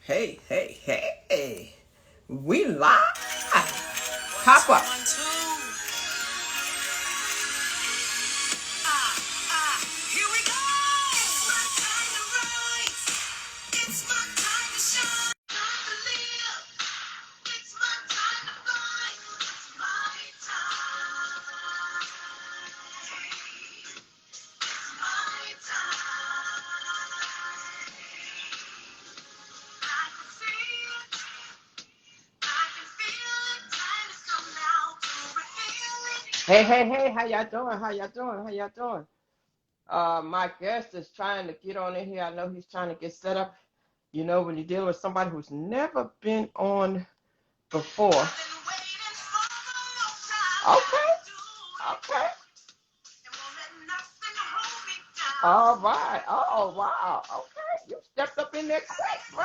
Hey, hey, hey. We live. Pop up. Here we go. It's my time to rise. It's my time to shine. Time to live. It's my time to fly. It's my time. It's my time. I can see it. I can feel it. Time has come now to reveal it. Hey, hey, hey, how y'all doing? How y'all doing? How y'all doing? My guest is trying to get on in here. I know he's trying to get set up. You know, when you're dealing with somebody who's never been on before. Okay, okay. All right. Oh, wow. Okay, you stepped up in there quick, bro.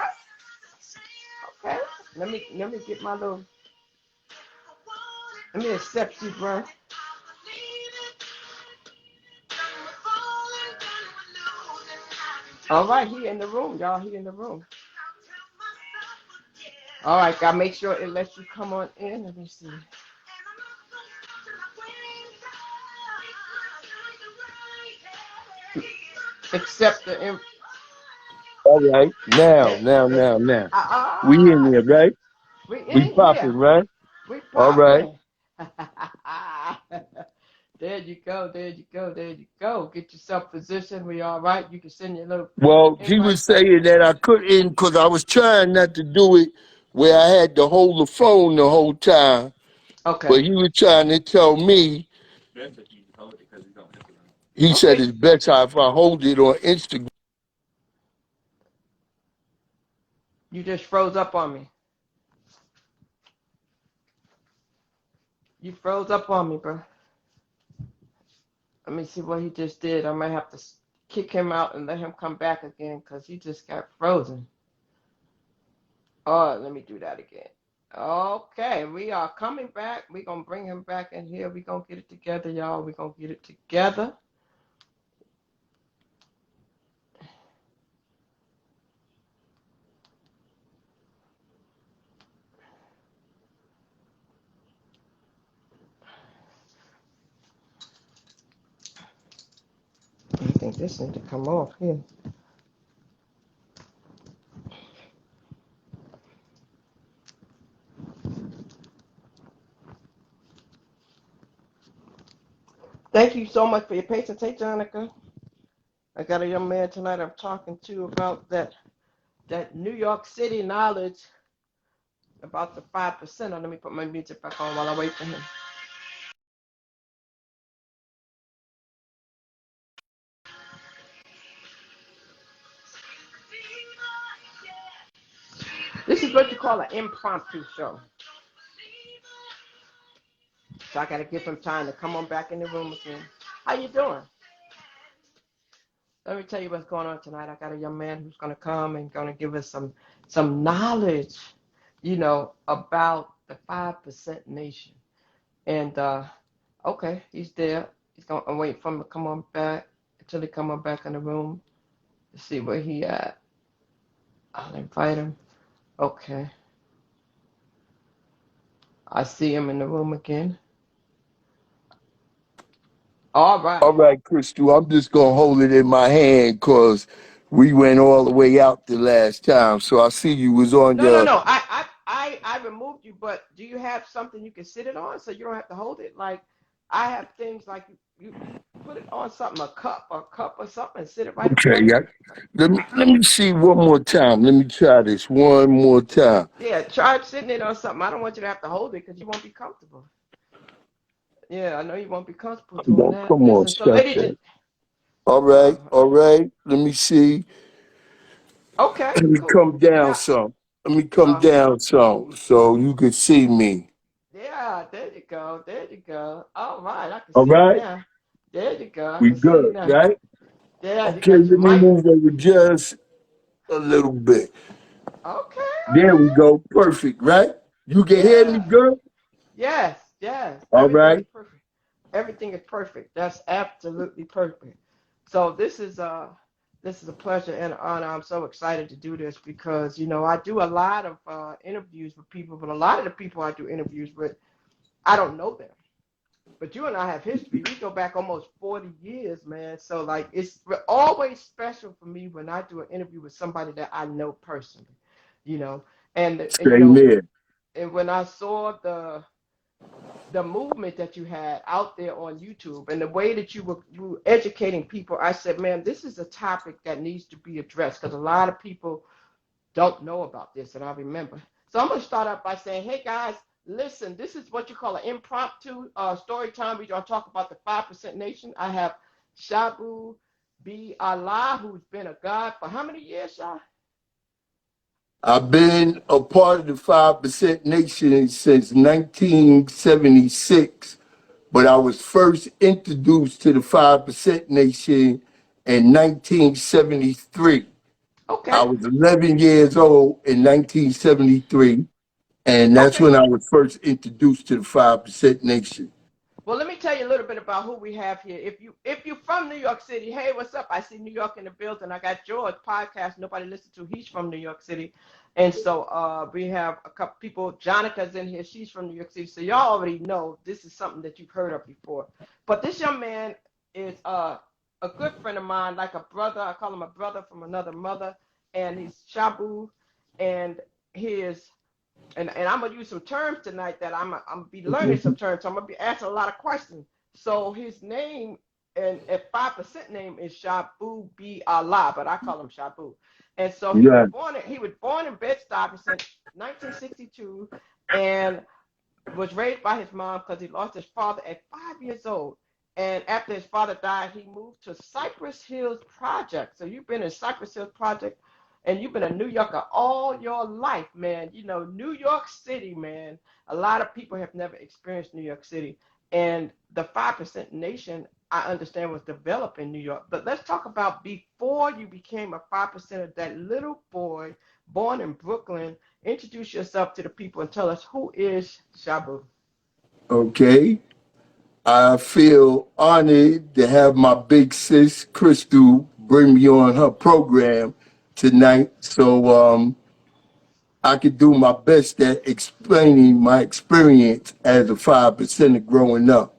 Okay, let me get my little. Let me accept you, bro. All right, he in the room, y'all. He in the room. All right, gotta make sure it lets you come on in. Let me see. Accept the. All right. Now, Yeah, now, now, now. We in ah, here, right? we We in popping, here. right? We All right. popping. There you go. There you go. There you go. Get yourself positioned. We all right. You can send your little Well, he was invites up. saying that I couldn't because I was trying not to do it where I had to hold the phone the whole time. Okay. But he was trying to tell me, he said Okay. it's better if I hold it on Instagram. You just froze up on me. You froze up on me, bro. Let me see what he just did. I might have to kick him out and let him come back again because he just got frozen. Oh, let me do that again. Okay, we are coming back. We're going to bring him back in here. We're going to get it together, y'all. We're going to get it together. I think this needs to come off here. Thank you so much for your patience. Hey, Jonica. I got a young man tonight I'm talking to about that New York City knowledge about the 5%. Let me put my music back on while I wait for him. This is what you call an impromptu show. So I got to give him time to come on back in the room again. How you doing? Let me tell you what's going on tonight. I got a young man who's going to come and going to give us some knowledge, about the 5% nation. And okay, he's there. He's going to wait for him to come on back until he come on back in the room to see where he at. I'll invite him. Okay. I see him in the room again. All All right. right, Crystal, I'm just going to hold it in my hand because we went all the way out the last time. So I see you was on No, no, your. no. I removed you, but do you have something you can sit it on so you don't have to hold it? Like I have things like you put it on something, a cup or something, and sit it right in Okay, front of yeah. you. Let me see one more time. Let me try this one more time. Yeah, try sitting it on something. I don't want you to have to hold it because you won't be comfortable. Yeah, I know you won't be comfortable doing Don't that. come on, Listen, so stop ladies, that. All right, uh, all right. Let me see. okay, Let me cool. come down Yeah, some. Let me come uh, down some so you can see me. yeah. There you go. There you go. All right, I can All see you right, now. There you go. I we can see you good, now. right? Yeah, you Okay, got your let me mic. move over just a little bit. Okay, There we okay. go. Perfect, right? You can hear me Yeah. good? Yes, yes. All Everything is right. perfect. Everything is perfect. That's absolutely perfect. So this is This is a pleasure and an honor. I'm so excited to do this because, I do a lot of interviews with people, but a lot of the people I do interviews with, I don't know them. But you and I have history. We go back almost 40 years, man. So, like, it's always special for me when I do an interview with somebody that I know personally, you know. And Same here. and when I saw the movement that you had out there on YouTube and the way that you were educating people, I said, man, this is a topic that needs to be addressed because a lot of people don't know about this, and I remember. So I'm going to start out by saying, hey guys, listen, this is what you call an impromptu story time. We're going to talk about the 5% Nation. I have Shabue B. Allah, who's been a God for how many years, Shah? I've been a part of the 5% Nation since 1976, but I was first introduced to the 5% Nation in 1973. I Okay, was 11 years old in 1973, and that's okay. when I was first introduced to the 5% Nation. Well, let me tell you a little bit about who we have here. If you're from New York City, hey, what's up? I see New York in the building. I got George podcast. Nobody listens to. He's from New York City, and so we have a couple people. Jonica's in here. She's from New York City. So y'all already know this is something that you've heard of before. But this young man is a good friend of mine, like a brother. I call him a brother from another mother, and he's Shabue, and he is and I'm gonna use some terms tonight that I'm be learning some terms. So I'm gonna be asking a lot of questions. So his name and at 5% name is Shabue B Allah, but I call him Shabue. And so Yeah. he was born in Bed-Stuy, 1962, and was raised by his mom because he lost his father at 5 years old. And after his father died, he moved to Cypress Hills Project. So you've been in Cypress Hills Project and you've been a New Yorker all your life, man. New York City, man. A lot of people have never experienced New York City. And the 5% Nation, I understand, was developed in New York. But let's talk about before you became a 5%er, that little boy born in Brooklyn. Introduce yourself to the people and tell us who is Shabue. Okay. I feel honored to have my big sis, Crystal, bring me on her program tonight so I could do my best at explaining my experience as a 5%er growing up.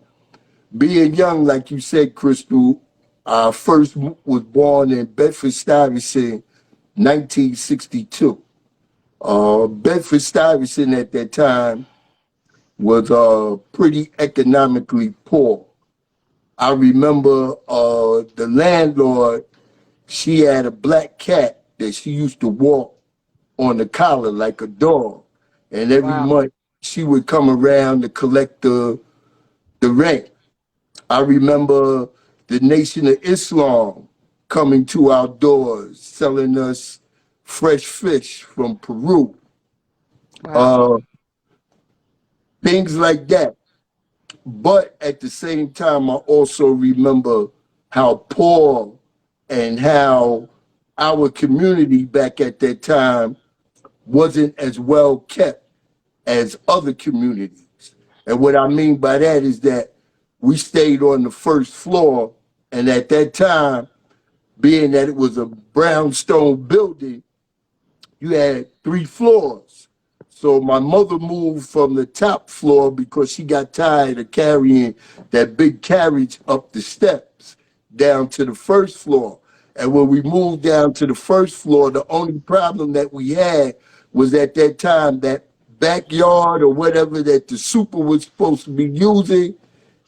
Being young, like you said, Crystal, I first was born in Bedford-Stuyvesant, 1962. Bedford-Stuyvesant at that time was pretty economically poor. I remember the landlord, she had a black cat that she used to walk on the collar like a dog. And every Wow. month she would come around to collect the rent. I remember the Nation of Islam coming to our doors, selling us fresh fish from Peru, Wow. uh, things like that. But at the same time, I also remember how poor and how our community back at that time wasn't as well kept as other communities. And what I mean by that is that we stayed on the first floor, and at that time, being that it was a brownstone building, you had 3 floors. So my mother moved from the top floor because she got tired of carrying that big carriage up the steps down to the first floor. And when we moved down to the first floor, the only problem that we had was at that time that backyard or whatever that the super was supposed to be using,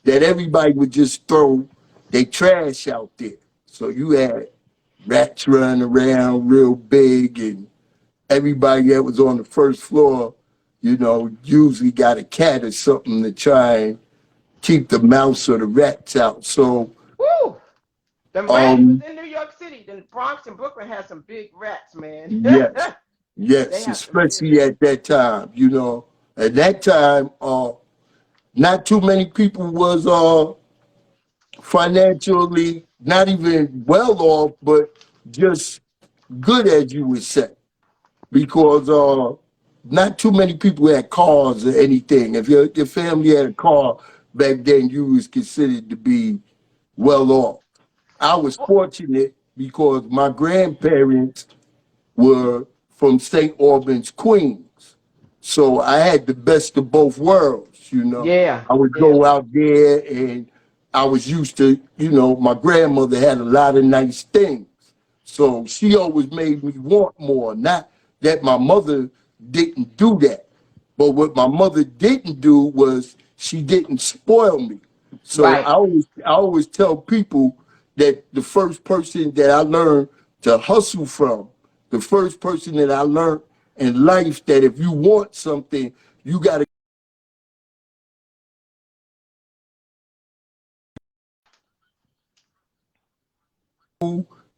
that everybody would just throw their trash out there. So you had rats running around real big, and everybody that was on the first floor, usually got a cat or something to try and keep the mouse or the rats out. So, Woo! Them rats was um, in New York City. The Bronx and Brooklyn had some big rats, man. yes, They yes, have some big especially rats. at that time, at that time, not too many people was financially not even well off, but just good, as you would say, because not too many people had cars or anything. If your family had a car back then, you was considered to be well off. I was Well, fortunate because my grandparents were from St. Albans, Queens. So I had the best of both worlds, you know. Yeah. I would Yeah. go out there and I was used to, you know, my grandmother had a lot of nice things. So she always made me want more. Not that my mother didn't do that. But what my mother didn't do was she didn't spoil me. So Right. I always tell people that the first person that I learned to hustle from, the first person that I learned in life that if you want something, you got to,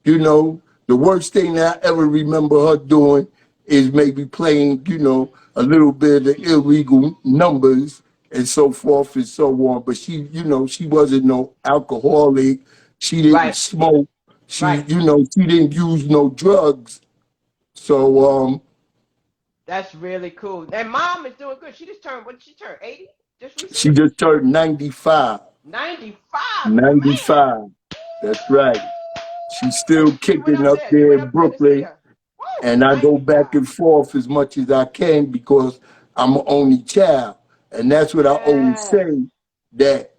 you know, the worst thing that I ever remember her doing is maybe playing, you know, a little bit of illegal numbers and so forth and so on. But she, you know, she wasn't no alcoholic. She didn't Right. smoke. She, Right. you know, she didn't use no drugs. So That's really cool. And mom is doing good. She just turned, what did she turn? 80 just she recently? just turned 95. 95. Man. 95. That's right. She's still You went kicking up up there. You there went in up there to see Brooklyn. her. Woo! And I go back 95. and forth as much as I can because I'm an only child. And that's what I always Yes. say, that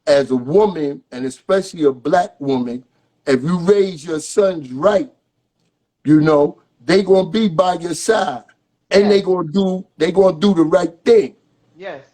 as a woman, and especially a black woman, if you raise your sons right, you know, they gonna be by your side. And Yes. they gonna do the right thing. Yes.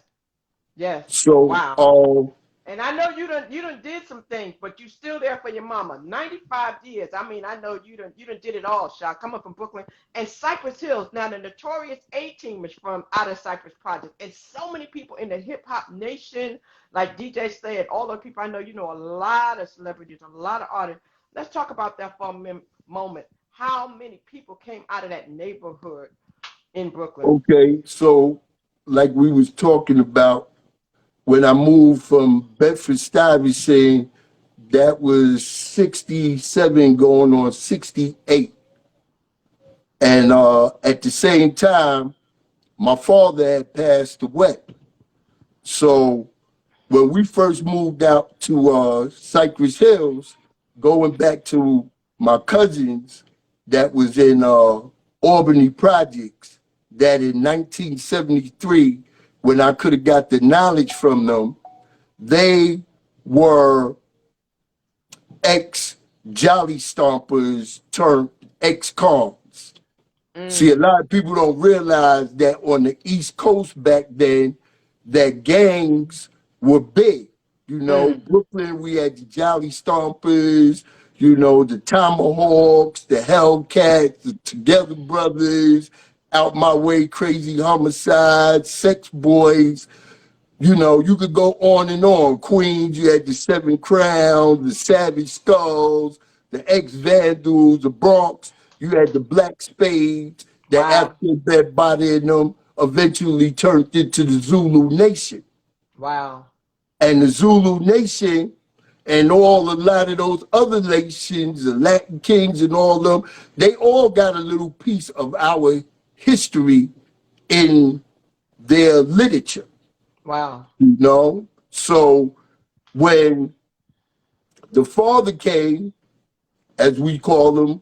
Yes. So Wow. And I know you done did some things, but you still there for your mama. 95 years. I mean, I know you done did it all, Shot. Coming from Brooklyn and Cypress Hills. Now the notorious A Team is from out of Cypress Project. And so many people in the hip hop nation, like DJ said, all the people I know, you know, a lot of celebrities, a lot of artists. Let's talk about that for a moment. How many people came out of that neighborhood in Brooklyn? okay, so like we was talking about, when I moved from Bedford Stuyvesant, that was 67 going on 68. And at the same time, my father had passed away. So when we first moved out to Cypress Hills, going back to my cousins that was in Albany Projects, that in 1973, when I could have got the knowledge from them, they were ex Jolly Stompers turned ex cons. See, a Mm, lot of people don't realize that on the East Coast back then, that gangs were big. You know, mm, Brooklyn, we had the Jolly Stompers, you know, the Tomahawks, the Hellcats, the Together Brothers, Out My Way, Crazy Homicide, Sex Boys. You know, you could go on and on. Queens, you had the Seven Crowns, the Savage Skulls, the Ex Vandals, the Bronx. You had the Black Spades, that wow. after that body in them eventually turned into the Zulu Nation. Wow. And the Zulu Nation and all a lot of those other nations, the Latin Kings and all of them, they all got a little piece of our history in their literature, Wow. you know? So when the father came, as we call him,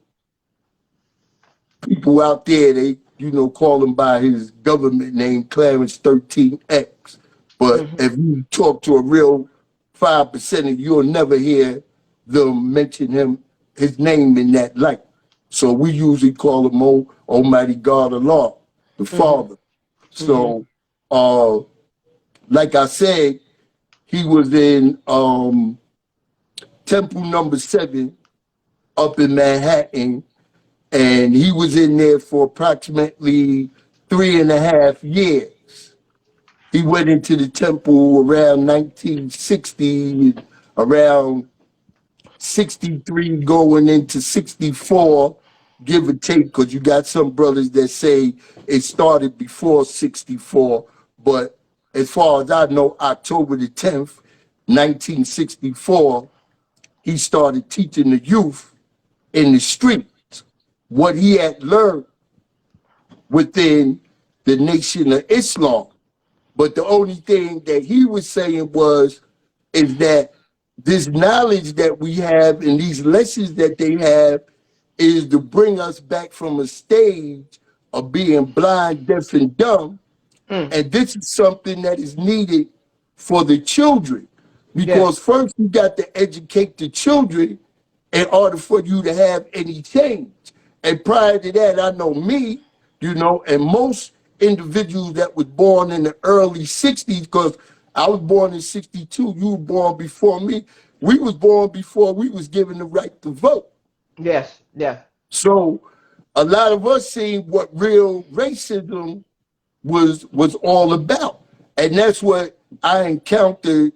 people out there, they, you know, call him by his government name, Clarence 13X. But Hmm. if you talk to a real 5%, you'll never hear them mention his name in that light. So we usually call him Almighty God Allah, the Hmm. Father. Hmm. So, uh, like I said, he was in Temple number 7 up in Manhattan, and he was in there for approximately 3.5 years. He went into the temple around 1960, around 63 going into 64, give or take, because you got some brothers that say it started before 64. But as far as I know, October the 10th, 1964, he started teaching the youth in the streets what he had learned within the Nation of Islam. But the only thing that he was saying was, is that this knowledge that we have and these lessons that they have is to bring us back from a stage of being blind, deaf, and dumb. Mm. And this is something that is needed for the children. Because Yes. first you got to educate the children in order for you to have any change. And prior to that, I know me, and most individuals that was born in the early 60s, because I was born in 62, you were born before me. We was born before we was given the right to vote. Yes. Yes. So a lot of us seen what real racism was all about. And that's what I encountered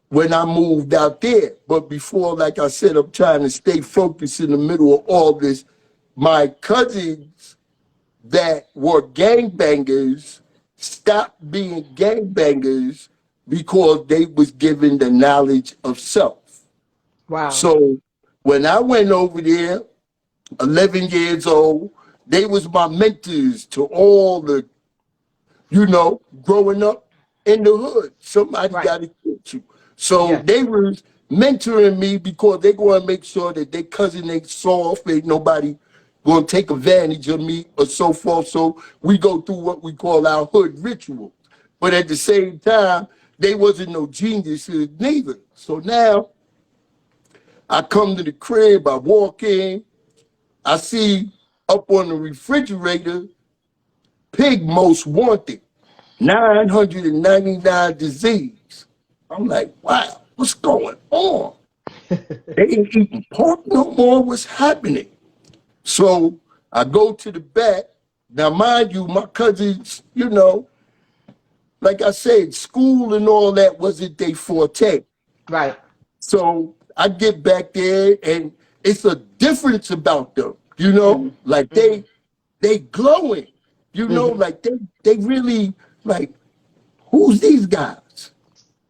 when I moved out there. But before, like I said, I'm trying to stay focused in the middle of all this. My cousins that were gangbangers stopped being gangbangers because they was given the knowledge of self. Wow. So when I went over there, 11 years old, they was my mentors to all the growing up in the hood. Somebody Right. got to teach you. So Yes. they was mentoring me because they going to make sure that their cousin ain't soft, ain't nobody going to take advantage of me or so forth. So we go through what we call our hood rituals. But at the same time, they wasn't no geniuses neither. So now I come to the crib, I walk in, I see up on the refrigerator, pig most wanted. 999 disease. I'm like, wow, what's going on? They ain't eating pork no more. What's happening? So I go to the back. Now, mind you, my cousins, like I said, school and all that wasn't their forte. Right. So I get back there and it's a difference about them, Mm-hmm. like Mm-hmm. they glowing, Mm-hmm. like they really like, who's these guys?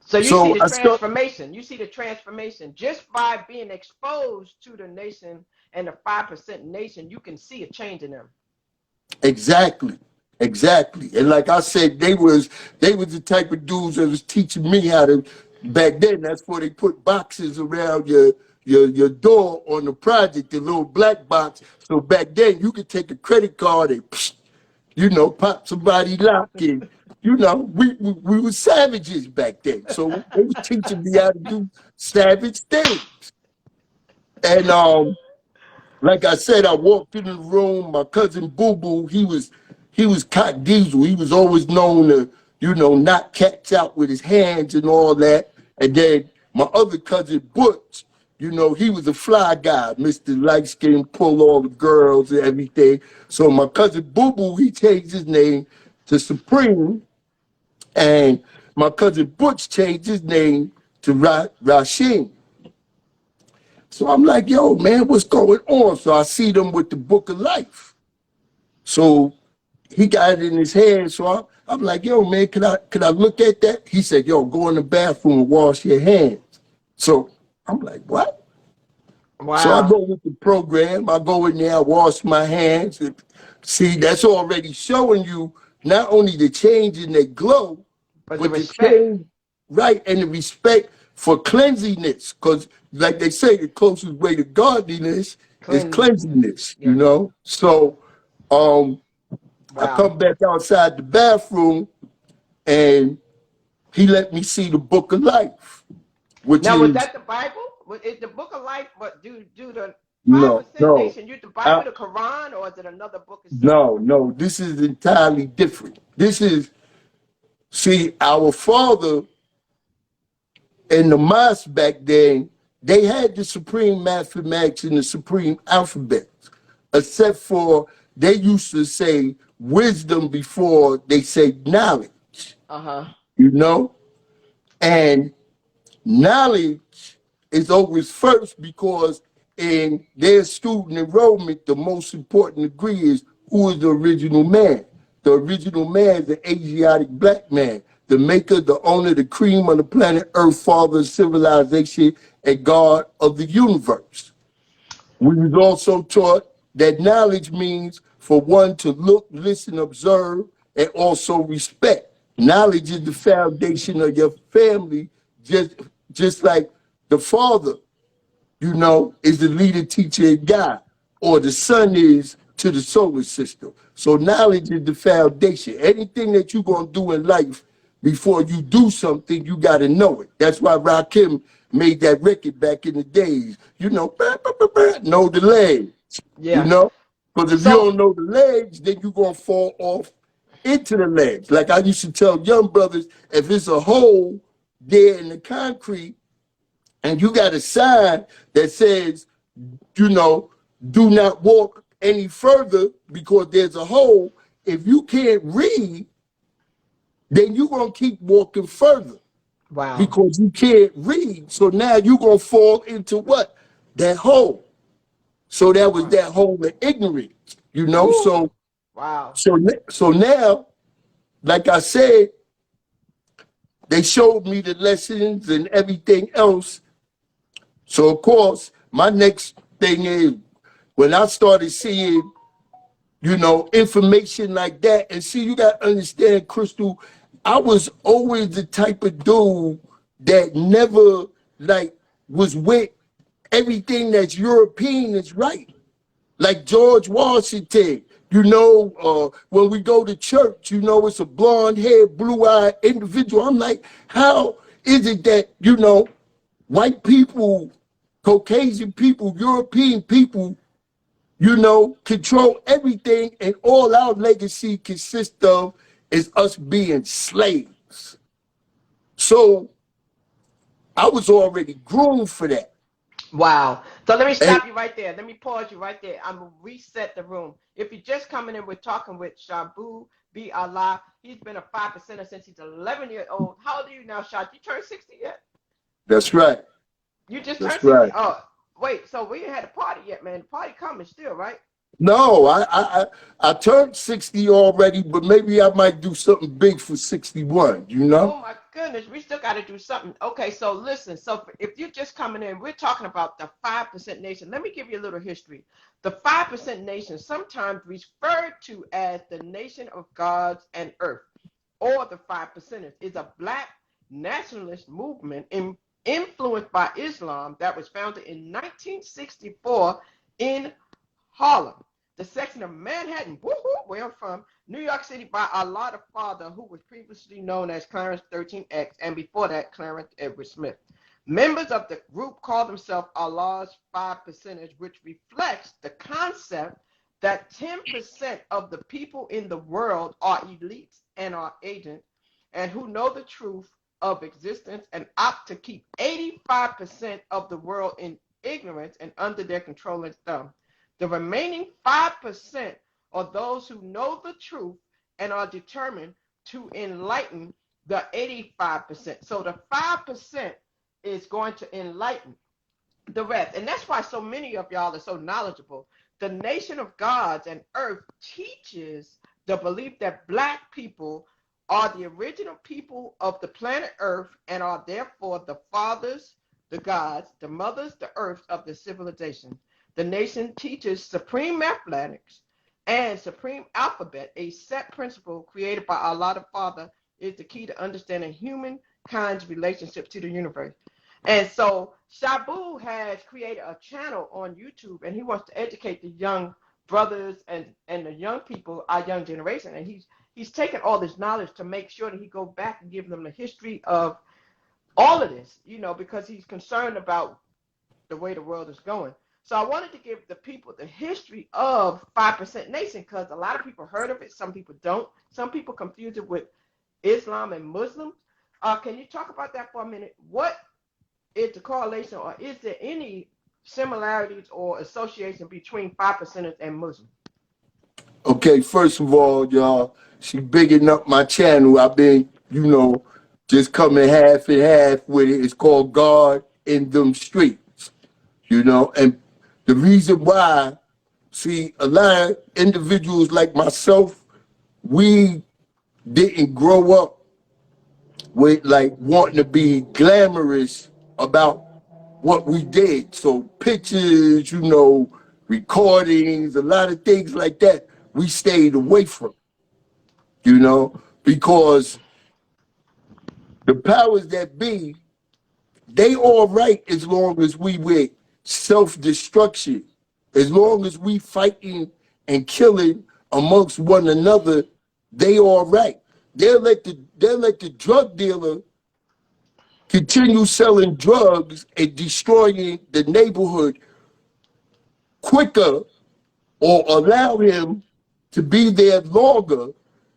So you see So the I start transformation. You see the transformation just by being exposed to the nation and the 5% nation. You can see a change in them. exactly, exactly. And like I said, they was the type of dudes that was teaching me how to back then. That's where they put boxes around your door on the project, the little black box. So back then you could take a credit card and pop somebody lock in. We were savages back then. So they was teaching me how to do savage things. And like I said, I walked in the room. My cousin Boo Boo, he was cock diesel. He was always known to, knock cats out with his hands and all that. And then my other cousin Butch, he was a fly guy, Mr. Light Skin, pull all the girls and everything. So my cousin Boo Boo, he changed his name to Supreme, and my cousin Butch changed his name to Rasheen. So I'm like, yo, man, what's going on? So I see them with the book of life. So he got it in his hand. So I'm like, yo, man, can I look at that? He said, yo, go in the bathroom and wash your hands. So I'm like, what? So I Wow. go with the program. I go in there, I wash my hands. And see, that's already showing you not only the change in their glow, But the but the respect, change, right, and the respect for cleanliness. Because, like they say, the closest way to godliness is cleanliness. cleanliness, Yes. So um, I Wow. come back outside the bathroom and he let me see the book of life, which Now, was is, that the Bible? Was it the Book of Life? But do the five no, percent no. nation use the I, Bible, the Quran, or is it another book itself? no, this is entirely different. This is, see, our father in the mosque back then, they had the supreme mathematics and the supreme alphabet, except for they used to say wisdom before they say knowledge, Uh huh. you know? And knowledge is always first because in their student enrollment, the most important degree is who is the original man. The original man is the Asiatic black man, the maker, the owner, the cream of the planet Earth, father of civilization, and God of the universe. We was also taught that knowledge means for one to look, listen, observe, and also respect. Knowledge is the foundation of your family, just just like the father, is the leader, teacher, and guide, or the sun is to the solar system. So knowledge is the foundation. Anything that you're gonna do in life, before you do something, you gotta know it. That's why Rakim made that record back in the days. Know the legs. You Yeah. know, because if you So don't know the legs, then you're gonna fall off into the legs. Like I used to tell young brothers, if it's a hole there in the concrete, and you got a sign that says, you know, do not walk any further because there's a hole. If you can't read, then you're going to keep walking further wow. because you can't read. So now you're going to fall into what? That hole. So that was Right. that hole of ignorance, Woo. So, Wow. so now, like I said, they showed me the lessons and everything else. So of course, my next thing is when I started seeing, information like that, and see, you gotta understand, Crystal, I was always the type of dude that never like was with everything that's European is right. Like George Washington, when we go to church, it's a blonde haired, blue eyed individual. I'm like, how is it that, white people, Caucasian people, European people, control everything, and all our legacy consists of is us being slaves. So I was already groomed for that. Wow. So let me And stop you right there. Let me pause you right there. I'm going to reset the room. If you're just coming in, we're talking with Shabue B. Allah. He's been a 5%er since he's 11 years old. How old are you now, Shad? You turned 60 yet? that's right. You just turned That's 60? right. Oh, wait. So we ain't had a party yet, man. The party coming still, right? No, I turned 60 already, but maybe I might do something big for 61, Oh my goodness, we still got to do something. Okay, so listen. So if you're just coming in, we're talking about the 5% nation. Let me give you a little history. The 5% nation, sometimes referred to as the nation of gods and earth, or the 5%ers, is a black nationalist movement influenced by Islam that was founded in 1964 in Harlem, the section of Manhattan, where I'm from, New York City, by Allah the Father, who was previously known as Clarence 13X, and before that, Clarence Edward Smith. Members of the group call themselves Allah's 5%ers, which reflects the concept that 10% of the people in the world are elites and are agents, and who know the truth of existence and opt to keep 85% of the world in ignorance and under their control and thumb. The remaining 5% are those who know the truth and are determined to enlighten the 85%. So the 5% is going to enlighten the rest. And that's why so many of y'all are so knowledgeable. The nation of gods and earth teaches the belief that black people are the original people of the planet earth and are therefore the fathers, the gods, the mothers, the earth of the civilization. The nation teaches supreme mathematics and supreme alphabet, a set principle created by Allah the Father, is the key to understanding humankind's relationship to the universe. And so Shabue has created a channel on YouTube, and he wants to educate the young brothers and the young people, our young generation. And he's taken all this knowledge to make sure that he go back and give them the history of all of this, because he's concerned about the way the world is going. So I wanted to give the people the history of 5% Nation, because a lot of people heard of it, some people don't. Some people confuse it with Islam and Muslims. Can you talk about that for a minute? What is the correlation, or is there any similarities or association between 5%ers and Muslims? Okay, first of all, y'all, she bigging up my channel. I've been, just coming half and half with it. It's called God in Them Streets, and the reason why, see, a lot of individuals like myself, we didn't grow up with like wanting to be glamorous about what we did. So pictures, recordings, a lot of things like that, we stayed away from, because the powers that be, They all right as long as we with self-destruction. As long as we fighting and killing amongst one another, they all right. They'll let the drug dealer continue selling drugs and destroying the neighborhood quicker, or allow him to be there longer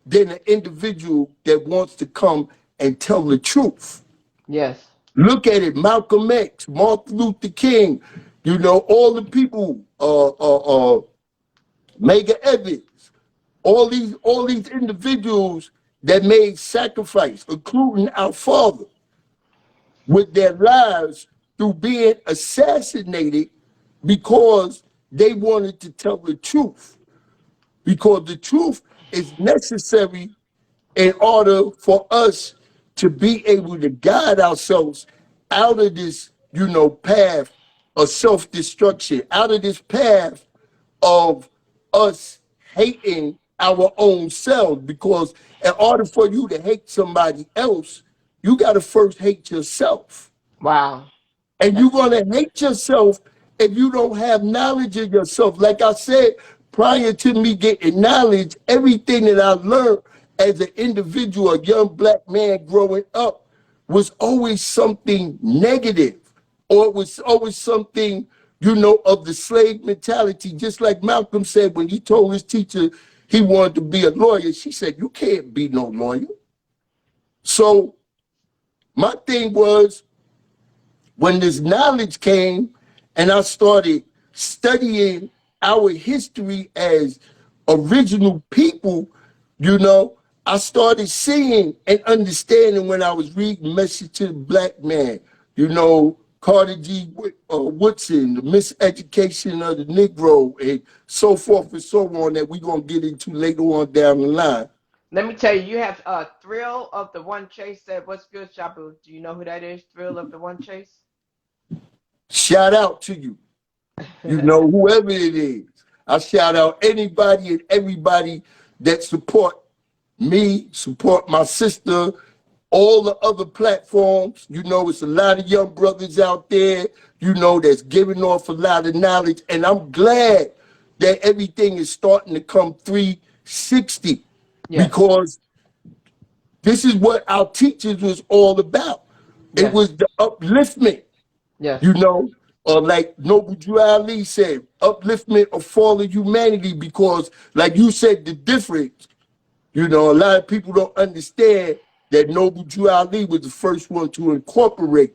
than an individual that wants to come and tell the truth. Yes. Look at it, Malcolm X, Martin Luther King, all the people, Mega Evans, all these individuals that made sacrifice, including our father, with their lives through being assassinated because they wanted to tell the truth. Because the truth is necessary in order for us to be able to guide ourselves out of this, path of self-destruction, out of this path of us hating our own selves. Because in order for you to hate somebody else, you got to first hate yourself. Wow. And you're That's going to hate yourself if you don't have knowledge of yourself. Like I said, prior to me getting knowledge, everything that I learned as an individual, a young black man growing up, was always something negative, or it was always something, of the slave mentality. Just like Malcolm said when he told his teacher he wanted to be a lawyer, she said, "You can't be no lawyer." So my thing was, when this knowledge came and I started studying our history as original people, I started seeing and understanding when I was reading Message to the Black Man, Carter G. Woodson, the miseducation of the Negro, and so forth and so on, that we're going to get into later on down the line. Let me tell you, you have Thrill of the One Chase said, "What's good, Shabue?" Do you know who that is? Thrill of the One Chase. Shout out to you. Whoever it is. I shout out anybody and everybody that support me, support my sister, all the other platforms. It's a lot of young brothers out there, that's giving off a lot of knowledge. And I'm glad that everything is starting to come 360, Yes. because this is what our teachers was all about. It Yes. was the upliftment. Yes. Or like Noble Drew Ali said, upliftment of fallen humanity. Because, like you said, the difference, a lot of people don't understand that Noble Drew Ali was the first one to incorporate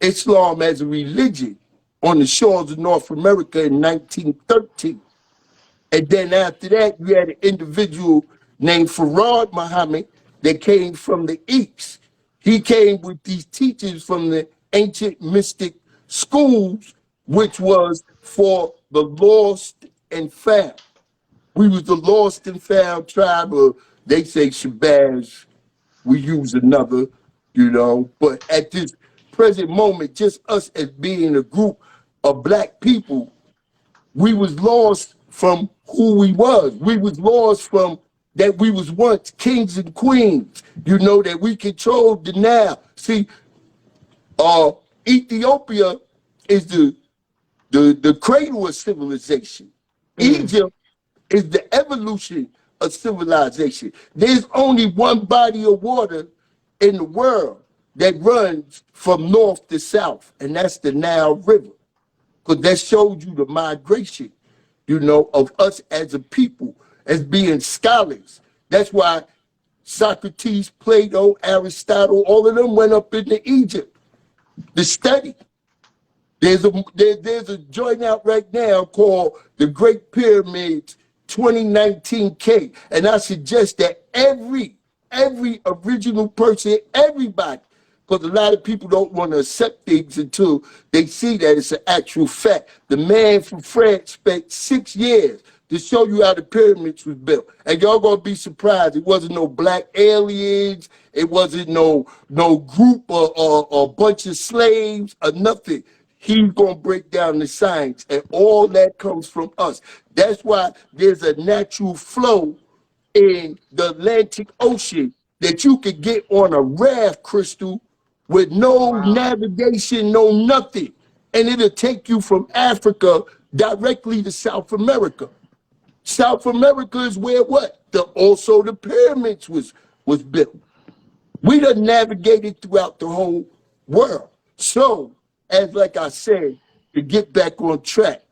Islam as a religion on the shores of North America in 1913. And then after that, you had an individual named Farad Muhammad that came from the East. He came with these teachings from the ancient mystic schools, which was for the lost and found. We was the lost and found tribe, or they say Shabazz. We use another, But at this present moment, just us as being a group of black people, we was lost from who we was. We was lost from that we was once kings and queens, that we controlled the now. See, Ethiopia is the cradle of civilization. Mm. Egypt is the evolution of civilization. There's only one body of water in the world that runs from north to south, and that's the Nile River. Because that showed you the migration, of us as a people, as being scholars. That's why Socrates, Plato, Aristotle, all of them went up into Egypt to study. There's a joint out right now called the Great Pyramids 2019K. And I suggest that every original person, everybody, because a lot of people don't want to accept things until they see that it's an actual fact. The man from France spent 6 years to show you how the pyramids was built. And y'all gonna be surprised. It wasn't no black aliens. It wasn't no group or bunch of slaves or nothing. He's gonna break down the science, and all that comes from us. That's why there's a natural flow in the Atlantic Ocean that you could get on a raft, Crystal, with no Wow. navigation, no nothing. And it'll take you from Africa directly to South America. South America is where what? Also the pyramids was built. We done navigated throughout the whole world. So, as like I said, to get back on track,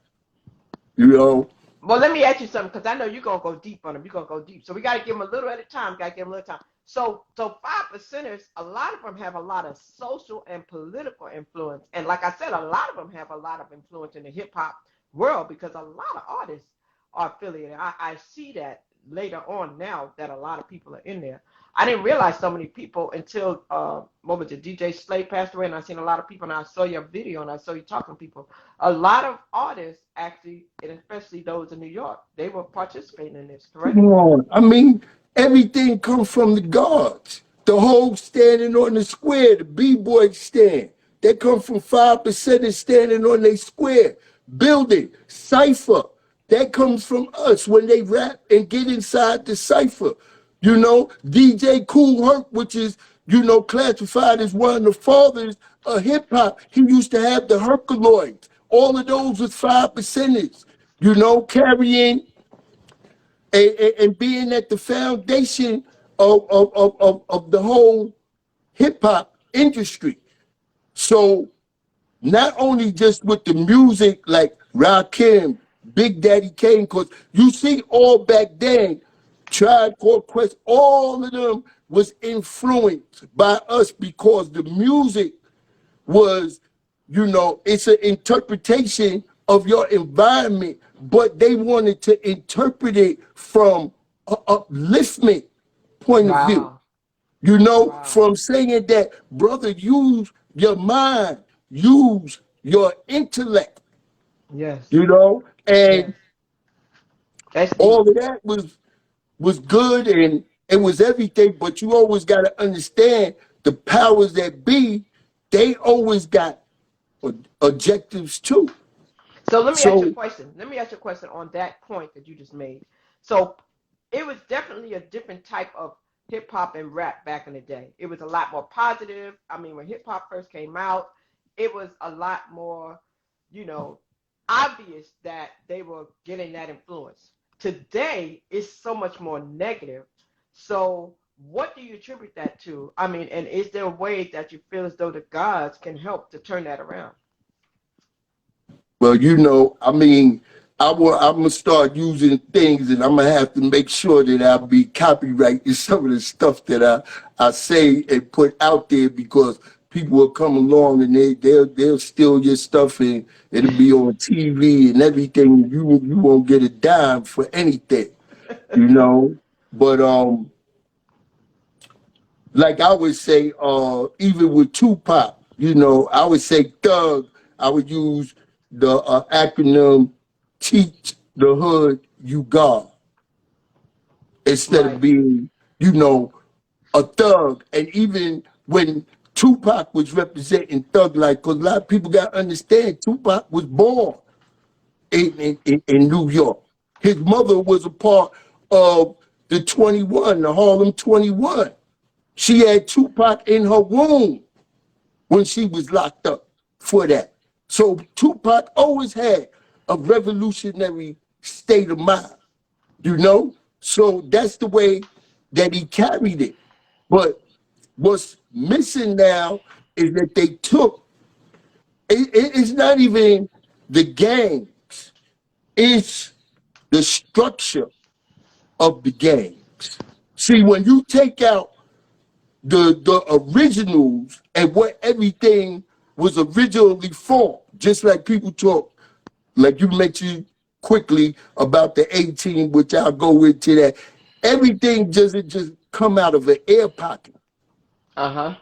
you know, Well, let me ask you something because I know you're gonna go deep on them. You're gonna go deep, so we got to give them a little at a time. Got to give them a little time. So 5%ers, a lot of them have a lot of social and political influence, and like I said, a lot of them have a lot of influence in the hip hop world because a lot of artists are affiliated. I see that later on now that a lot of people are in there. I didn't realize so many people until what was it? DJ Slay passed away, and I seen a lot of people, and I saw your video, and I saw you talking to people. A lot of artists actually, and especially those in New York, they were participating in this, correct? come on. I mean, everything comes from the gods. The whole standing on the square, the B-boy stand, they come from 5% standing on their square. Building, cipher, that comes from us when they rap and get inside the cipher. You know, DJ Kool Herc, which is, you know, classified as one of the fathers of hip hop, he used to have the Herculoids. All of those was 5%ers, you know, carrying and being at the foundation of the whole hip hop industry. So not only just with the music like Rakim, Big Daddy Kane, because you see all back then, Tribe Called Quest, all of them was influenced by us because the music was, you know, it's an interpretation of your environment, but they wanted to interpret it from an upliftment point of view. Wow. You know, Wow. from saying that, brother, use your mind, use your intellect, Yes. you know, and Yes. That's all deep. of that was good and it was everything, but you always got to understand the powers that be, they always got objectives too. So let me ask you a So, question. Let me ask you a question on that point that you just made. So it was definitely a different type of hip hop and rap back in the day. It was a lot more positive. I mean, when hip hop first came out, it was a lot more, you know, obvious that they were getting that influence. Today is so much more negative. So what do you attribute that to? I mean, and is there a way that you feel as though the gods can help to turn that around? well, you know, I mean, I'm gonna start using things, and I'm gonna have to make sure that I be copyrighting some of the stuff that I say and put out there because people will come along and they'll steal your stuff and it'll be on TV and everything. You won't get a dime for anything, you know. But like I would say, even with Tupac, you know, I would say Thug, I would use the acronym Teach the Hood You God instead of Right. being, you know, a thug. And even when Tupac was representing thug life, because a lot of people got to understand Tupac was born in New York. His mother was a part of the 21, the Harlem 21. She had Tupac in her womb when she was locked up for that. So Tupac always had a revolutionary state of mind, you know? So that's the way that he carried it. But what's missing now is that they took, it's not even the gangs, it's the structure of the gangs. See, when you take out the originals and what everything was originally for. Just like people talk, like you mentioned quickly about the 18, which I'll go into that. Everything doesn't just come out of an air pocket. Uh-huh.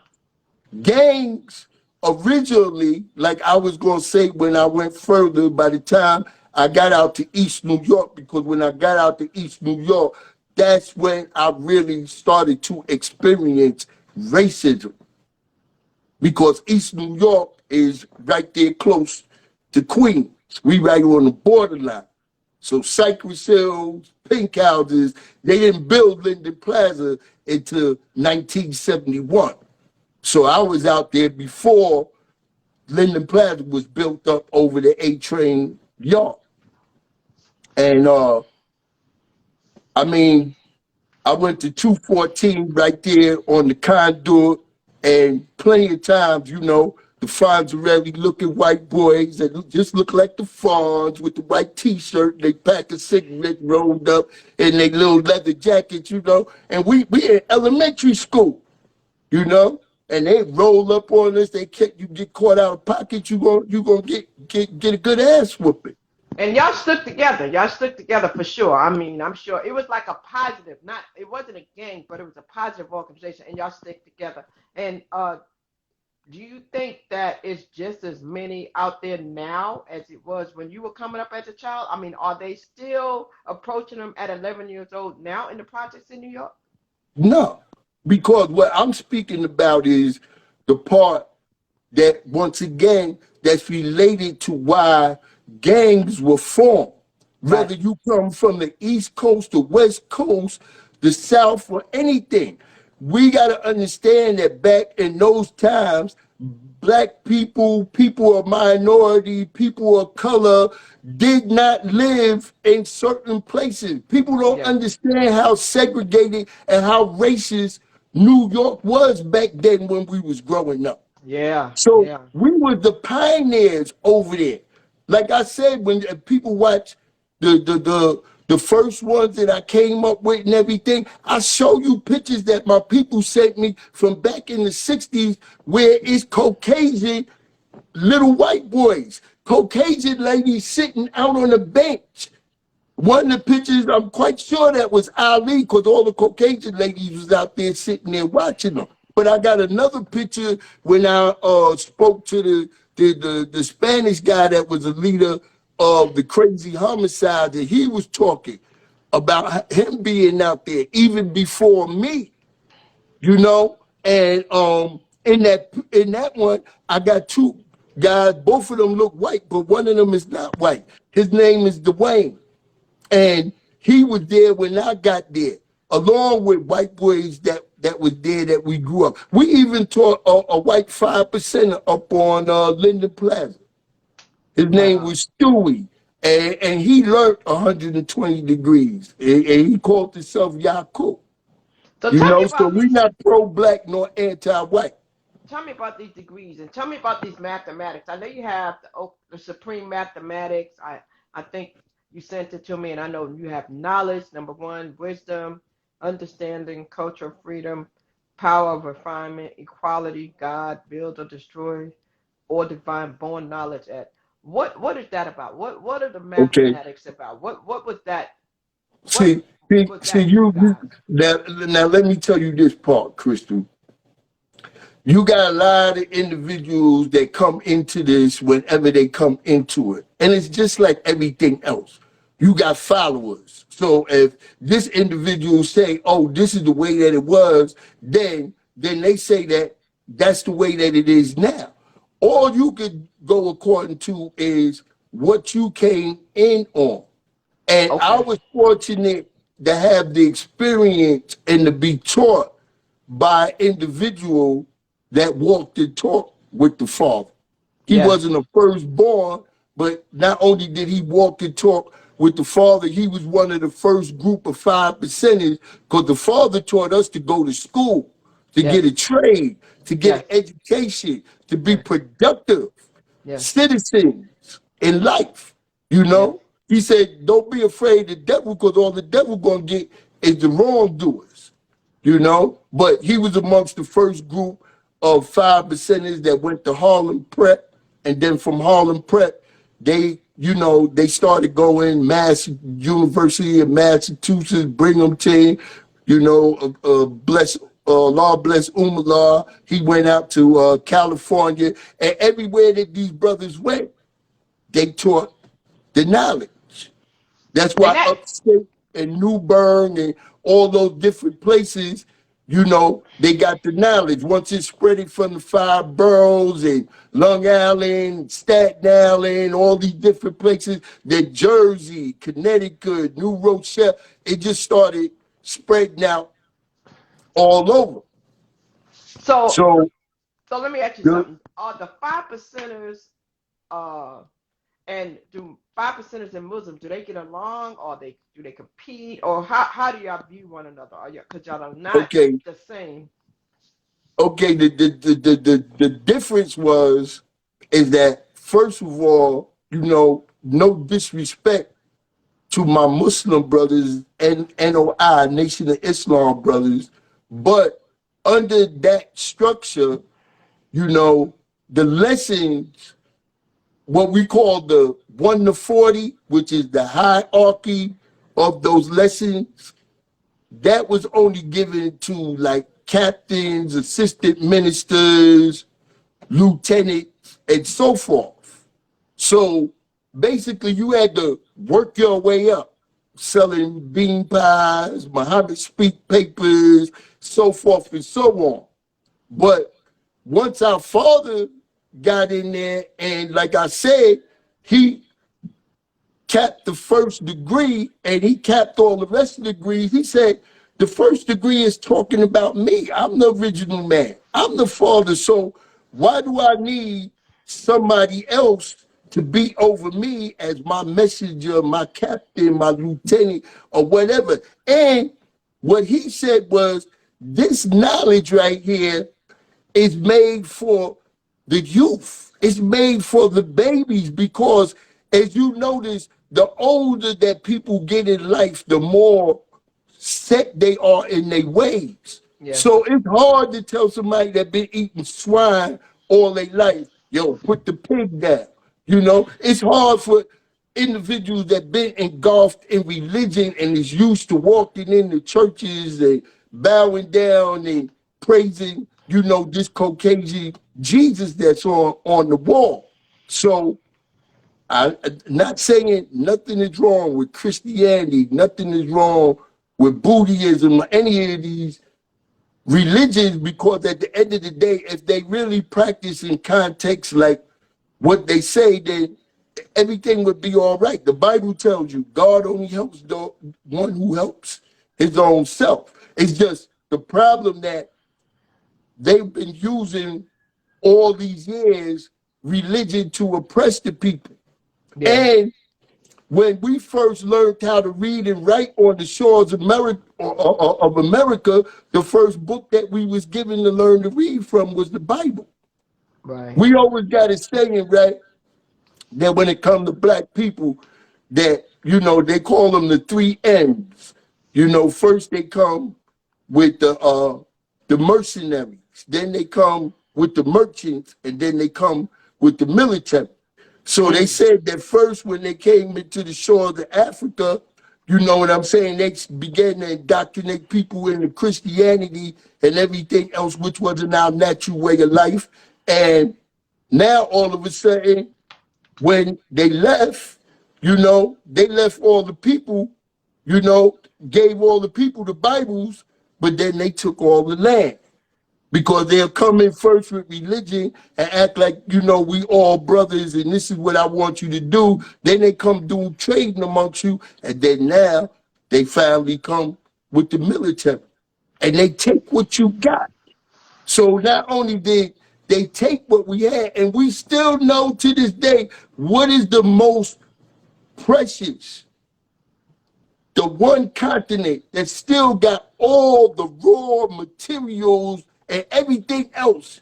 Gangs originally, like I was gonna say when I went further, by the time I got out to East New York, because when I got out to East New York, that's when I really started to experience racism because East New York is right there close to Queens. We right on the borderline. So Cypress Hills, Pink Houses, they didn't build Linden Plaza until 1971. So I was out there before Linden Plaza was built up over the A train yard. And I mean, I went to 214 right there on the conduit, and plenty of times, the Fonzarelli looking white boys that just look like the Fonz with the white t-shirt, they pack a cigarette rolled up in their little leather jackets, and we in elementary school, and they roll up on us, you get caught out of pocket, you gonna get a good ass whooping. And y'all stuck together. Y'all stuck together for sure. I mean, I'm sure it was like a positive, not it wasn't a gang, but it was a positive organization, and y'all stick together. And do you think that it's just as many out there now as it was when you were coming up as a child? I mean, are they still approaching them at 11 years old now in the projects in New York? No, because what I'm speaking about is the part that, once again, that's related to why gangs were formed. Right. Whether you come from the East Coast, the West Coast, the South, or anything, we got to understand that back in those times, black people, people of minority, people of color did not live in certain places. People don't Yeah. understand how segregated and how racist New York was back then when we was growing up. Yeah. So Yeah. we were the pioneers over there. Like I said, when people watch the first ones that I came up with and everything, I show you pictures that my people sent me from back in the 60s where it's Caucasian little white boys, Caucasian ladies sitting out on a bench. One of the pictures, I'm quite sure that was Ali, because all the Caucasian ladies was out there sitting there watching them. But I got another picture when I spoke to the Spanish guy that was a leader of the crazy homicide, and he was talking about him being out there even before me, And in that one, I got two guys. Both of them look white, but one of them is not white. His name is Dwayne. And he was there when I got there, along with white boys that was there that we grew up. We even taught a white 5% up on Linden Plaza. His name Wow. was Stewie. And he learned 120 degrees. And he called himself Yakub. So tell me So about we're these. not pro-black nor anti-white. Tell me about these degrees and tell me about these mathematics. I know you have the supreme mathematics. I think you sent it to me, and I know you have knowledge. Number one, wisdom, understanding, cultural freedom, power of refinement, equality, God, build or destroy, or divine born knowledge. At what is that about? What are the Okay. mathematics about? What was that? What See, see, was see that for you you guys? now let me tell you this part, Crystal. You got a lot of individuals that come into this whenever they come into it. And it's just like everything else. You got followers. So if this individual say, oh, this is the way that it was, then they say that that's the way that it is now. All you could go according to is what you came in on. And I Okay. was fortunate to have the experience and to be taught by an individual that walked and talked with the Father. He Yes. wasn't a firstborn, but not only did he walk and talk with the Father, he was one of the first group of 5%ers, because the Father taught us to go to school, to get a Yes. trade, to get an Yes. education, to be Yes. productive Yes. citizens in life. Yes. He said, don't be afraid of the devil, because all the devil gonna get is the wrongdoers. But he was amongst the first group of 5%ers that went to Harlem Prep, and then from Harlem Prep, they started going Mass University of Massachusetts, Binghamton, bless Law bless Umar. He went out to California, and everywhere that these brothers went, they taught the knowledge. That's And why that upstate and New Bern and all those different places, they got the knowledge. Once it spread it from the five boroughs and Long Island, Staten Island, all these different places, that Jersey, Connecticut, New Rochelle, it just started spreading out all over. so So So let me ask you The, something. Are the 5%ers uh and do 5%ers and Muslims, do they get along, or do they compete, or how do y'all view one another? Are you, because y'all are not okay, the same? okay. The difference is that first of all, no disrespect to my Muslim brothers and NOI, Nation of Islam brothers, but under that structure, the lessons, what we call the 1 to 40, which is the hierarchy of those lessons, that was only given to like captains, assistant ministers, lieutenants, and so forth. So basically, you had to work your way up, selling bean pies, Muhammad speak papers, so forth and so on. But once our father got in there, and like I said, he capped the first degree and he capped all the rest of the degrees. He said, the first degree is talking about me. I'm the original man. I'm the father. So why do I need somebody else to be over me as my messenger, my captain, my lieutenant, or whatever? And what he said was, this knowledge right here is made for the youth. It's made for the babies because, as you notice, the older that people get in life, the more set they are in their ways. Yes. So it's hard to tell somebody that been eating swine all their life, yo, put the pig down. It's hard for individuals that been engulfed in religion and is used to walking in the churches and bowing down and praising, this Caucasian Jesus that's on the wall. So I'm not saying nothing is wrong with Christianity, nothing is wrong with Buddhism or any of these religions, because at the end of the day, if they really practice in context like what they say, then everything would be all right. The Bible tells you God only helps the one who helps his own self. It's just the problem that they've been using all these years religion to oppress the people. Yeah. And when we first learned how to read and write on the shores of America, the first book that we was given to learn to read from was the Bible. Right. We always got it saying, right, that when it comes to black people, that, they call them the three M's. First they come with the mercenaries, then they come with the merchants, and then they come with the military. So they Mm. said that first when they came into the shores of Africa, you know what I'm saying, they began to indoctrinate people into Christianity and everything else, which wasn't our natural way of life. And now all of a sudden, when they left, they left all the people, you know, gave all the people the Bibles, but then they took all the land because they'll come in first with religion and act like, we all brothers and this is what I want you to do. Then they come doing trading amongst you. And then now they finally come with the military and they take what you got. So not only did they take what we had, and we still know to this day what is the most precious, the one continent that still got all the raw materials and everything else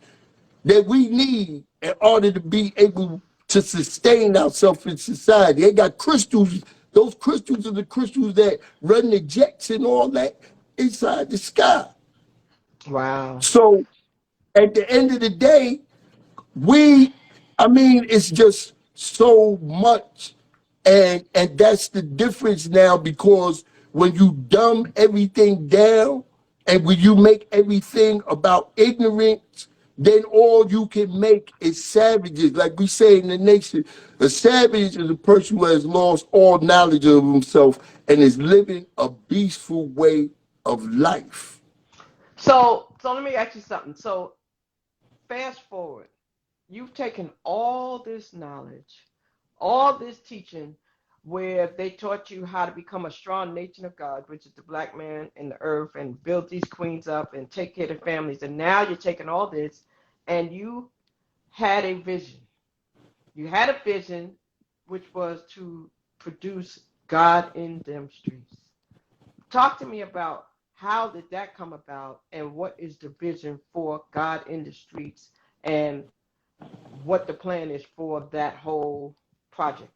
that we need in order to be able to sustain ourselves in society. They got crystals. Those crystals are the crystals that run the jets and all that inside the sky. Wow. So at the end of the day, we, I mean, it's just so much. And that's the difference now, because when you dumb everything down and when you make everything about ignorance, then all you can make is savages. Like we say in the nation, a savage is a person who has lost all knowledge of himself and is living a beastful way of life. So let me ask you something. So fast forward. You've taken all this knowledge, all this teaching, where they taught you how to become a strong nation of God, which is the black man in the earth, and build these queens up and take care of the families. And now you're taking all this and you had a vision. You had a vision, which was to produce God in them streets. Talk to me about how did that come about, and what is the vision for God in the streets, and what the plan is for that whole project.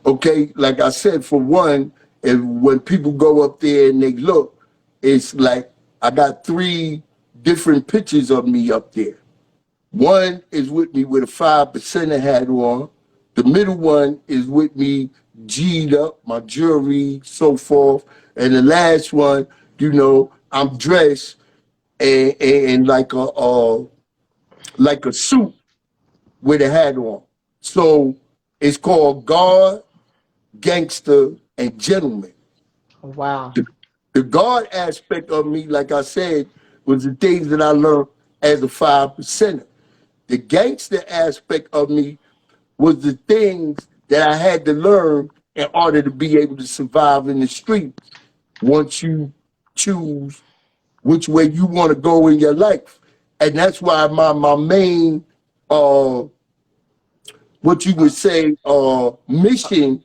Okay, like I said, for one, if when people go up there and they look, it's like I got three different pictures of me up there. One is with me with a 5% hat on. The middle one is with me G'd up, my jewelry, so forth. And the last one, I'm dressed and like a suit with a hat on. So it's called guard, gangster, and gentleman. Wow. The, the guard aspect of me, like I said, was the things that I learned as a 5%er. The gangster aspect of me was the things that I had to learn in order to be able to survive in the streets once you choose which way you want to go in your life. And that's why my main uh what you would say mission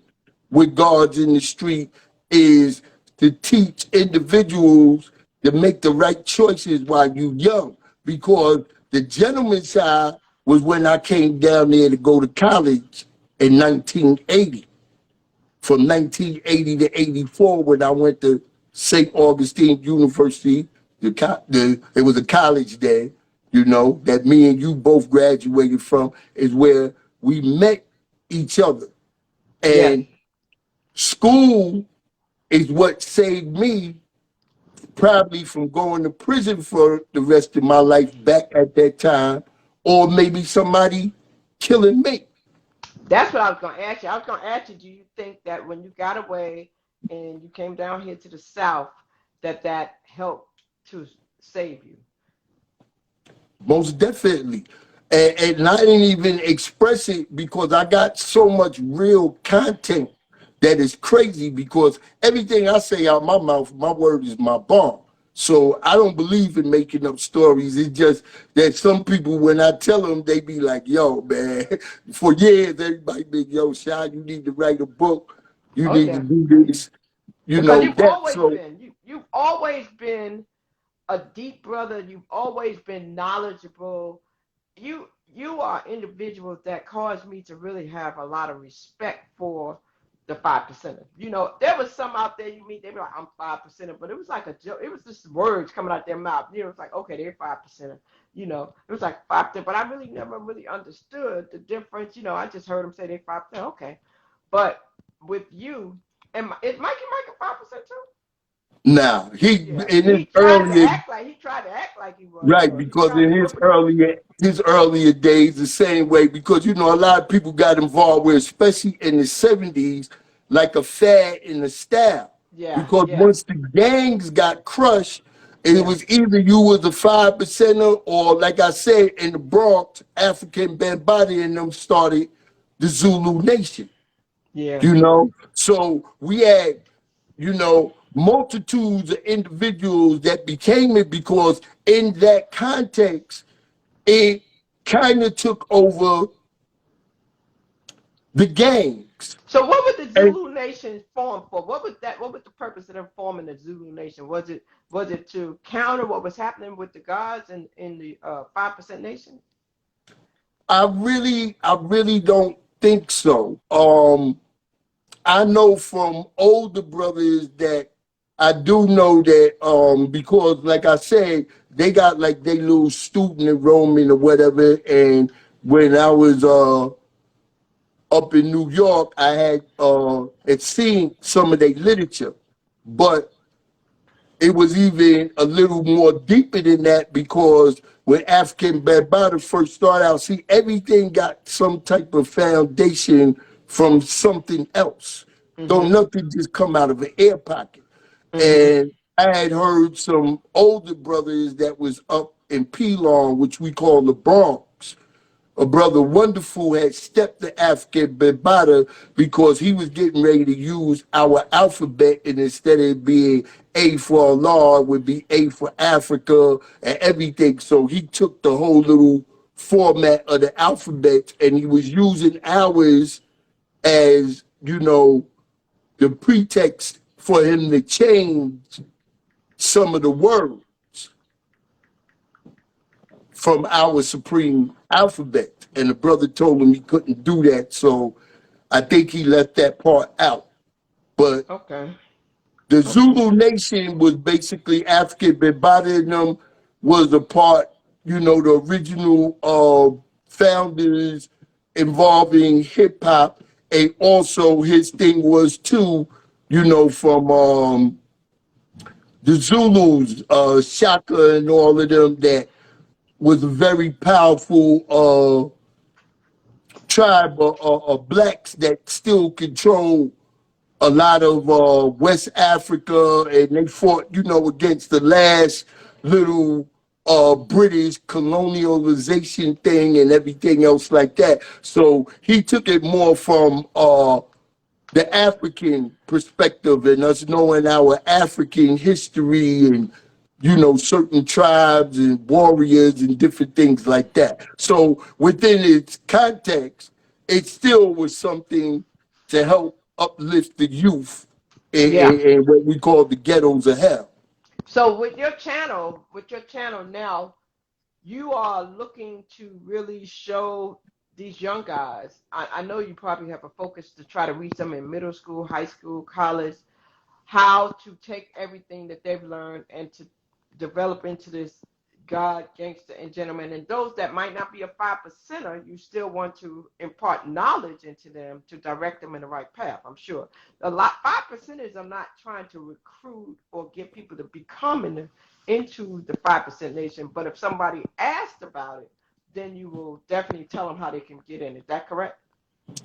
with guards in the street is to teach individuals to make the right choices while you're young. Because the gentleman's side was when I came down there to go to college in 1980. From 1980 to 84, when I went to St. Augustine University, it was a college there, that me and you both graduated from, is where we met each other. Yes. And school is what saved me probably from going to prison for the rest of my life back at that time, or maybe somebody killing me. That's what I was going to ask you. I was going to ask you, do you think that when you got away and you came down here to the South, that helped to save you? Most definitely. And I didn't even express it because I got so much real content that is crazy, because everything I say out my mouth, my word is my bond. So I don't believe in making up stories. It's just that some people, when I tell them, they be like, yo, man, for years, everybody be, yo, Shy, you need to write a book. You Oh need to yeah. do this, Because you've that. always So been you've always been a deep brother. You've always been knowledgeable. You are individuals that cause me to really have a lot of respect for the 5%. There was some out there you meet, they be like, I'm 5%, but it was like a joke. It was just words coming out their mouth. It's like, okay, they're 5%. It was like 5%, but I really never really understood the difference. I just heard them say they 5%. Okay, but with you, and is Mikey Mike a 5% too? now Yeah, in his he tried to earlier act like he was. right, He because tried to in represent. his earlier days, the same way, because a lot of people got involved with, especially in the 70s, like a fad in the style. Yeah, Because yeah, once the gangs got crushed, it yeah, was either you was a 5%er, or like I said, in the Bronx, African Bambaataa and them started the Zulu Nation. yeah. So we had, multitudes of individuals that became it, because in that context, it kind of took over the gangs. So what was the And Zulu Nation formed for? What was that? What was the purpose of them forming the Zulu Nation? Was it to counter what was happening with the gods in the 5% nation? I really don't think so. I know from older brothers that I do know that because like I said, they got like they little student enrollment or whatever. And when I was up in New York, I had seen some of their literature, but it was even a little more deeper than that, because when African Bambaataa first started out, see, everything got some type of foundation from something else. Don't Mm-hmm. nothing just come out of an air pocket. Mm-hmm. And I had heard some older brothers that was up in Pelon, which we call the Bronx, a brother Wonderful had stepped to African Bambaataa because he was getting ready to use our alphabet, and instead of it being A for Allah, it would be A for Africa and everything. So he took the whole little format of the alphabet and he was using ours as, the pretext for him to change some of the words from our supreme alphabet. And the brother told him he couldn't do that. So I think he left that part out. But Okay. the Okay. Zulu Nation was basically African Bambaataa and them was a part, the original founders involving hip hop. And also his thing was too, from the Zulus, Shaka and all of them, that was a very powerful tribe of blacks that still control a lot of West Africa, and they fought, against the last little British colonialization thing and everything else like that. So he took it more from the African perspective and us knowing our African history and certain tribes and warriors and different things like that. So within its context, it still was something to help uplift the youth Yeah. in what we call the ghettos of hell. So with your channel now, you are looking to really show these young guys. I know you probably have a focus to try to reach them in middle school, high school, college, how to take everything that they've learned and to develop into this God, gangster, and gentleman. And those that might not be a 5%er, you still want to impart knowledge into them to direct them in the right path. I'm sure a lot 5%ers are not trying to recruit or get people to become into the 5% nation. But if somebody asked about it, then you will definitely tell them how they can get in. Is that correct?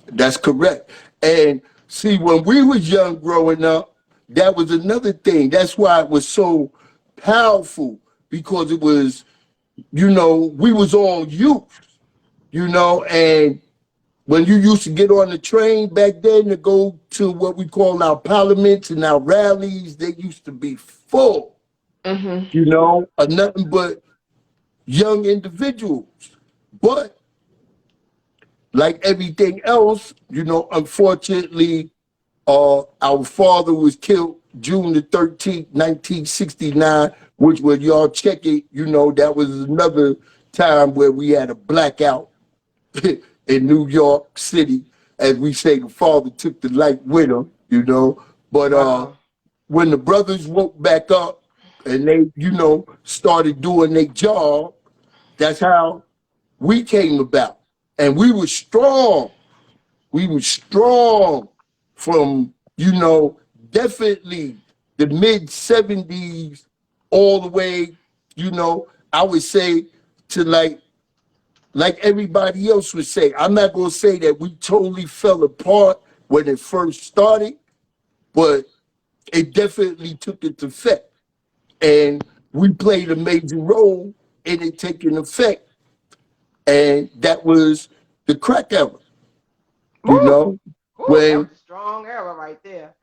That's correct. And see, when we was young growing up, that was another thing. That's why it was so powerful because it was, we was all youth, and when you used to get on the train back then to go to what we call our parliaments and our rallies, they used to be full, Mm-hmm. of nothing but young individuals. But like everything else, unfortunately, our father was killed June 13th, 1969, which when y'all check it, that was another time where we had a blackout in New York City. As we say, the father took the light with him. But Wow. when the brothers woke back up and they, started doing their job, that's how we came about. And we were strong. We were strong from, definitely the mid 70s all the way, I would say to like everybody else would say. I'm not gonna say that we totally fell apart when it first started, but it definitely took its effect. And we played a major role in it taking effect. And that was the crack era, you Woo! know, Woo! That when was a strong era right there.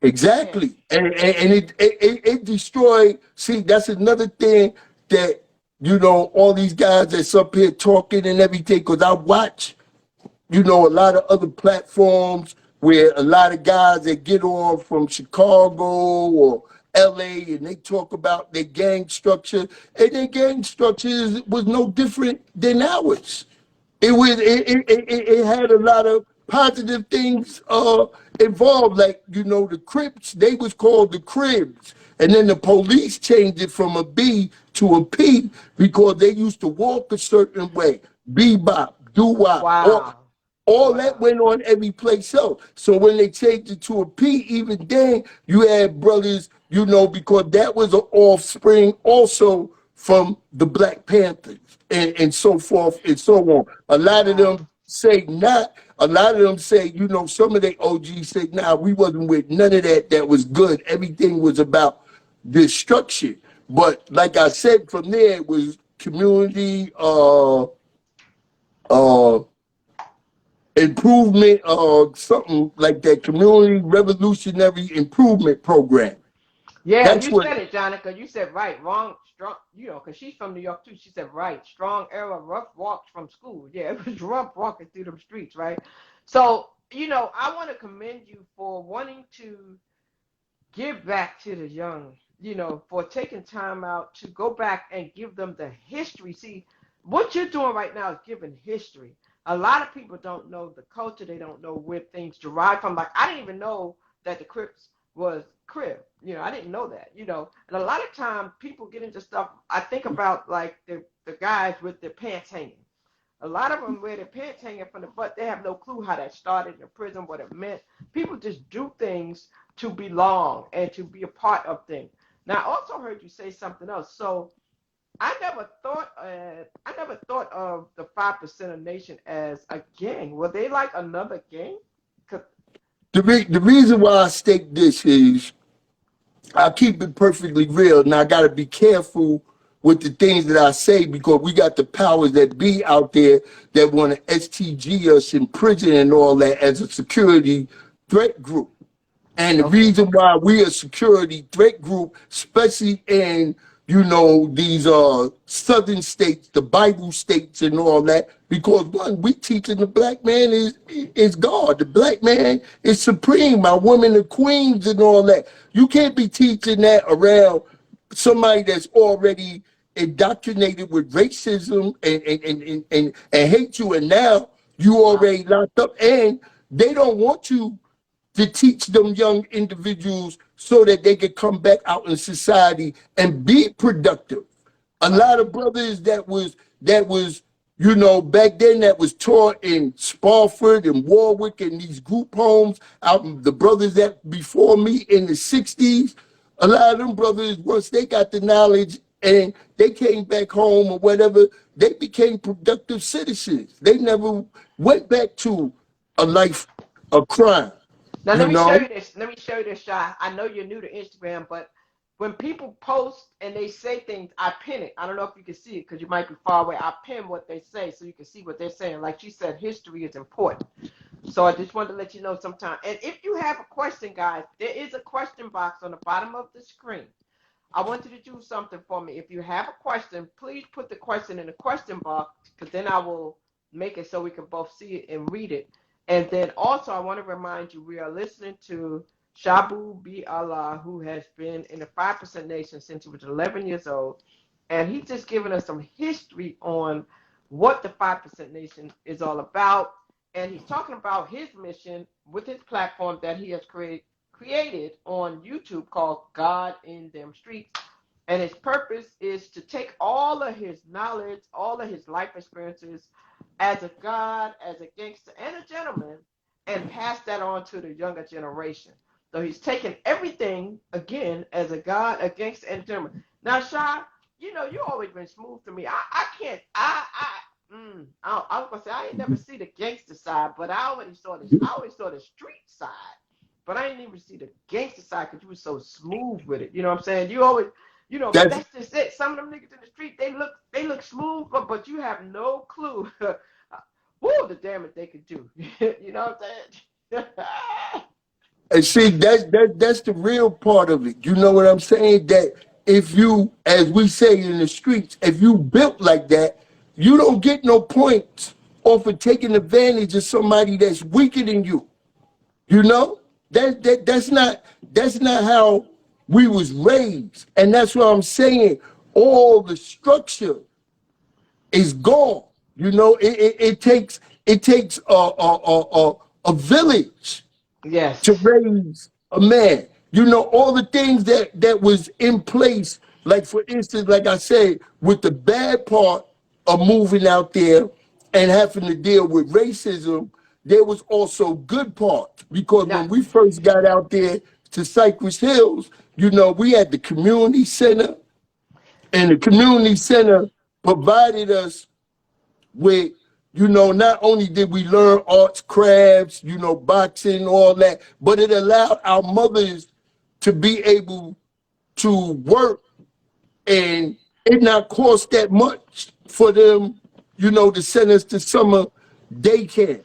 Man. exactly. And it destroyed. See, that's another thing that, all these guys that's up here talking and everything, because I watch, a lot of other platforms where a lot of guys that get on from Chicago or LA and they talk about their gang structure, and their gang structure was no different than ours. It had a lot of positive things involved, like the Crips. They was called the Cribs, and then the police changed it from a B to a P because they used to walk a certain way, bebop, doo wop, Wow. all that Wow. went on every place else. So when they changed it to a P, even then you had brothers, because that was an offspring also from the Black Panthers and so forth and so on. A lot of Wow. them say not. A lot of them say, some of the OGs say, nah, we wasn't with none of that. That was good. Everything was about destruction. But like I said, from there it was community, uh improvement, something like that, community revolutionary improvement program. Yeah, That's you what. said it, Jonica. You said right, wrong, strong. You know, because she's from New York too. She said right, strong era, rough walks from school. Yeah, it was rough walking through them streets, right? So, I want to commend you for wanting to give back to the young, for taking time out to go back and give them the history. See, what you're doing right now is giving history. A lot of people don't know the culture, they don't know where things derive from. Like, I didn't even know that the Crips was Crib. I didn't know that, And a lot of times people get into stuff. I think about like the guys with their pants hanging. A lot of them wear their pants hanging from the butt. They have no clue how that started in prison, what it meant. People just do things to belong and to be a part of things. Now, I also heard you say something else. So I never thought of the 5% of Nation as a gang. Were they like another gang? 'Cause- The reason why I state this is I keep it perfectly real, and I got to be careful with the things that I say because we got the powers that be out there that want to STG us in prison and all that as a security threat group. And the Okay. reason why we a security threat group, especially in these southern states, the Bible states, and all that, because one, we teaching the black man is God. The black man is supreme. Our women are queens and all that. You can't be teaching that around somebody that's already indoctrinated with racism and hate you, and now you Wow. already locked up, and they don't want you to teach them young individuals so that they can come back out in society and be productive. A Right. lot of brothers that was back then that was taught in Spofford and Warwick and these group homes out the brothers that before me in the 60s, a lot of them brothers, once they got the knowledge and they came back home or whatever, they became productive citizens. They never went back to a life of crime. Now You let me show know, you this. Let me show you this, Shy. I know you're new to Instagram, but when people post and they say things, I pin it. I don't know if you can see it because you might be far away. I pin what they say so you can see what they're saying. Like she said, history is important. So I just wanted to let you know sometime. And if you have a question, guys, there is a question box on the bottom of the screen. I want you to do something for me. If you have a question, please put the question in the question box because then I will make it so we can both see it and read it. And then also, I want to remind you we are listening to Shabue B. Allah, who has been in the 5% Nation since he was 11 years old. And he's just giving us some history on what the 5% Nation is all about. And he's talking about his mission with his platform that he has created on YouTube called God in Them Streets. And his purpose is to take all of his knowledge, all of his life experiences as a God, as a gangster, and a gentleman, and pass that on to the younger generation. So he's taking everything, again, as a God, a gangster, and a gentleman. Now, Shy, you always been smooth to me. I can't, I was going to say, I ain't never see the gangster side, but I always saw the street side. But I didn't even see the gangster side because you were so smooth with it. You know what I'm saying? You always, but that's that's just it. Some of them niggas in the street, they look smooth, but you have no clue. Woo, the damage they could do. You know what I'm saying? and see that's the real part of it. You know what I'm saying? That if you, as we say in the streets, if you built like that, you don't get no points off of taking advantage of somebody that's weaker than you. You know that's not how we was raised, and that's what I'm saying. All the structure is gone. It takes a village to Yes. raise a man. All the things that was in place, like for instance, like I said, with the bad part of moving out there and having to deal with racism, there was also good parts because Now, when we first got out there to Cypress Hills, we had the community center, and the community center provided us with, not only did we learn arts, crafts, boxing, all that, but it allowed our mothers to be able to work and it not cost that much for them, to send us to summer daycare.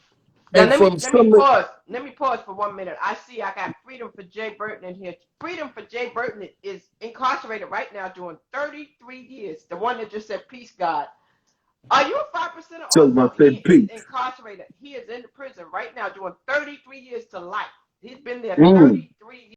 Now And from let me summer pause. Let me pause for 1 minute. I see I got Freedom for Jay Burton in here. Freedom for Jay Burton is incarcerated right now doing 33 years. The one that just said peace, God. Are you a 5%er till I also? He said is peace. incarcerated. He is in the prison right now doing 33 years to life. He's been there Mm. 33 years.